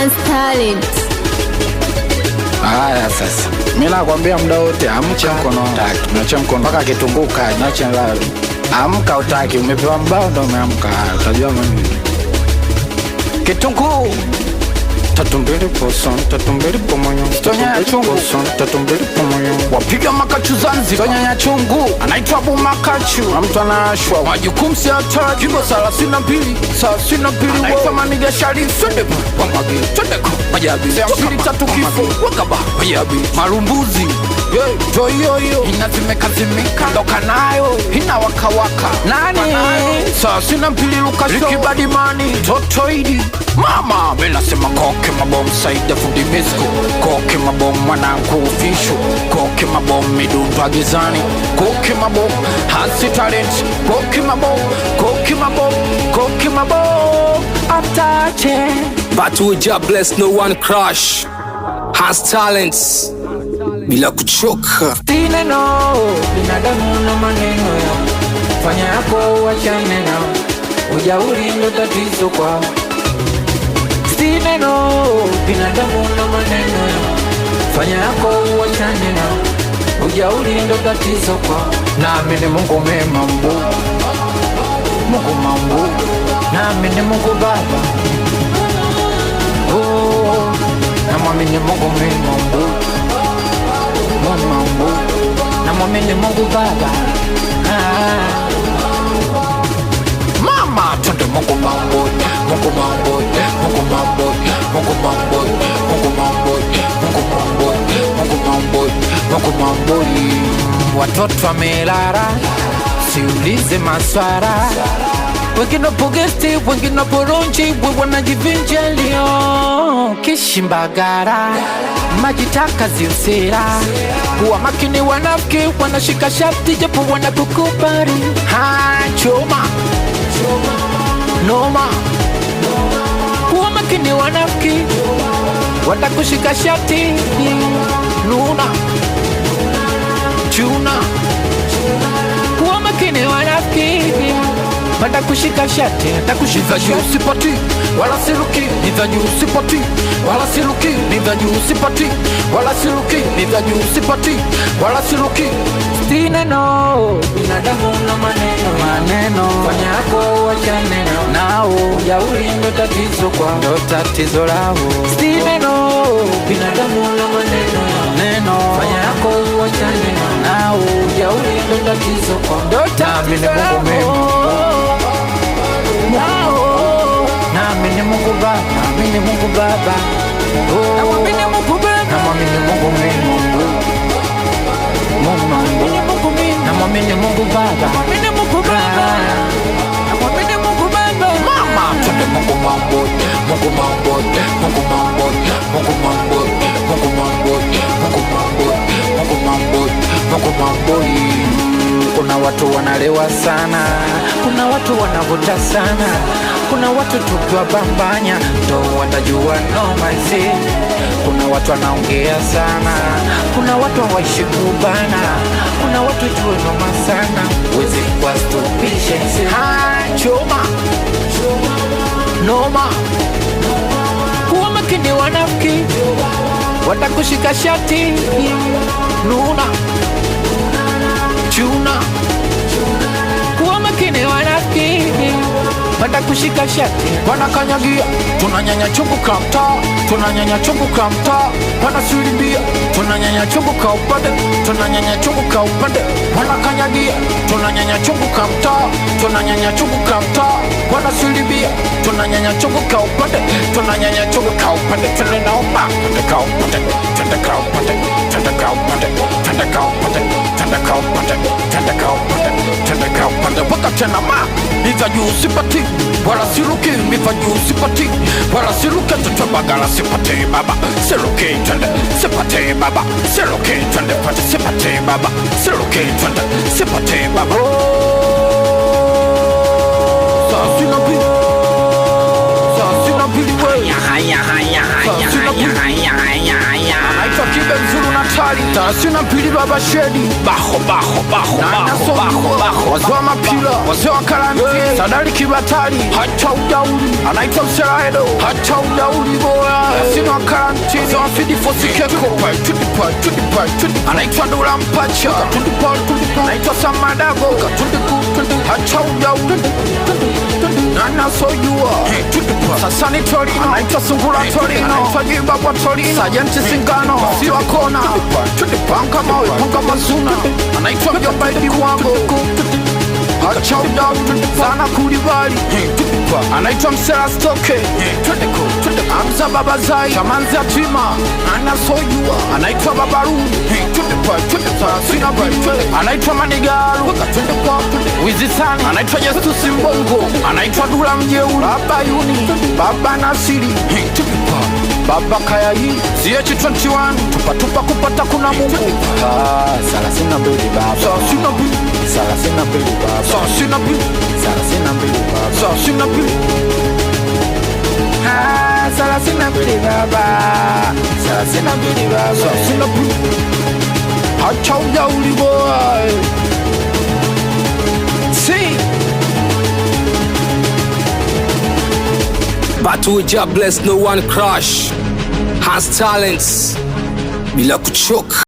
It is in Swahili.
Hans Talent. Haya sasa. Mimi nakwambia muda wote amcha mkono utaki. Unaacha mkono mpaka kitunguu kaji. Acha lalo. Amka utaki, umepewa mbao ndo umeamka. Utajua mimi. Kitunguu tatumbili pomonyo. Stonya chungu tatumbili pomonyo. Wapiga makachu Zanzibar. Stonya chungu anaitwa Abu Makachu. Na mtu anashwa majukumu si hata kibo 32 anaitwa Maniga Sharif. Twende kwa magi twende kwa majabi. Sio tatu kifo wakaba majabi. Marumbuzi yo inazimeka ndoka nayo ina waka nani 32 Lucas Rikibadi Mani Totoidi mama bila sema koke mabom Saida fundi misko koke mabom mwanangu official koke mabom midundwa gizani koke mabom Hansi Talent koke mabom after But we just bless no one crush Has talents bila kuchoka. Tineno binadamu na maneno ya fanya yako wachane nao, ujauri ndo tatizo kwao. Tineno binadamu na maneno ya fanya yako wachane nao, ujauri ndo tatizo kwao. Naamini Mungu mema Mungu mambo, naamini Mungu Baba, oh, naamini Mungu mema Mungu, naamini Mungu Baba, mama twende Mungu mambo watoto wamelara, siulize maswara, wengine pogesti, wengine poronji, wanajivinja leo kishimbagara, majitaka ziusira, kuwa makini wanafiki, wanashika shafti japo wanakukubali. Choma noma, kuwa makini wanafiki, watakushika shafti nuna chuna, kuwa makini wanafiki, watakushika shati, watakushika juu sipati wala siruki, nidha juu sipati wala siruki, nidha juu sipati wala siruki, nidha juu sipati wala siruki. Tineno binadamu na maneno fanya yako wachane nao, ujauri ndo tatizo kwao, ndo tatizo lao. Tineno binadamu na maneno fanya yako wachane nao, ujauri ndo tatizo kwao, ndo tatizo lao. Naamini Mungu Baba, naamini Mungu Baba, naamini Mungu Baba, naamini Mungu Mungu, naamini Mungu Baba, naamini Mungu Baba, naamini Mungu Baba, mama twende Mungu mambo, Mungu mambo, Mungu mambo, Mungu mambo, Mungu mambo, Mungu mambo, Mungu mambo, Mungu mambo. Kuna watu wanalewa sana, kuna watu wanavuta sana, kuna watu tukiwa bambanya ndo watajua noma hizi. Kuna watu wanaongea sana, kuna watu hawaishi kubana, kuna watu jua noma sana, wezi kwa stupisha hizi. Choma noma, kuwa makini wanafiki, watakushika shati nuna chuna, kuwa makini wanafiki, watakushika shati, wanakanyagia, tunanyanya chungu kamta, tunanyanya chungu kamta, wanasulimbia, tunanyanya chungu ka upande, tunanyanya chungu ka upande, wanakanyagia, tunanyanya chungu kamta, tunanyanya chungu kamta, wanasulimbia, tunanyanya chungu ka upande, tunanyanya chungu ka upande, twende nao back, twende ka upande, twende ka upande, twende ka upande, twende ka upande, twende ka upande, twende ka upande, twende ka upande, wakati na ma, nidha juu sipati wala siruki, nidha juu sipati wala siruki, tuto bagala sipati baba, siruki twende sipati baba, siruki twende pati sipati baba, siruki twende sipati baba. Sasina pili we, haya anaitwa Kibe Nzuru na Kibali 32 baba Shedi Bajo, wazee wa mapila, wazee wa karantini, Sadari Kibatari, hata udauli, anaitwa Mseraedo, hata udauli boya, sina wa karantini, wazee wa Fidi Fosi Keko, anaitwa Dula Mpacha, anaitwa Samadago, hata udauli, Nana Soyua, sasa ni Torino, anaitwa Sungura Torino, anaitwa Jibabwa Torino, Sajenti Singano, Siwa Kona, Panka Mawe, Panka Mazuna, anaitwa Mjomba Idi Wango, hacha udauli, sana Kulibali, anaitwa Msera Stoke, Amza Baba Zai, Shamanzi Atima, Nana Soyua, anaitwa Babaru, anaitwa Manigaru, Wizisani, anaitwa Justus Mbongo, anaitwa Dula Mjeuri, Baba Yuni, Baba Nasiri, Baba Kayai, CH21, tupa kupata kuna Mungu. 32 baba, 32 baba, 32 baba, 32 baba, 32 hacha udauli boy. See Battle with Jah Bless, no one crush. Has talents bila kuchoka.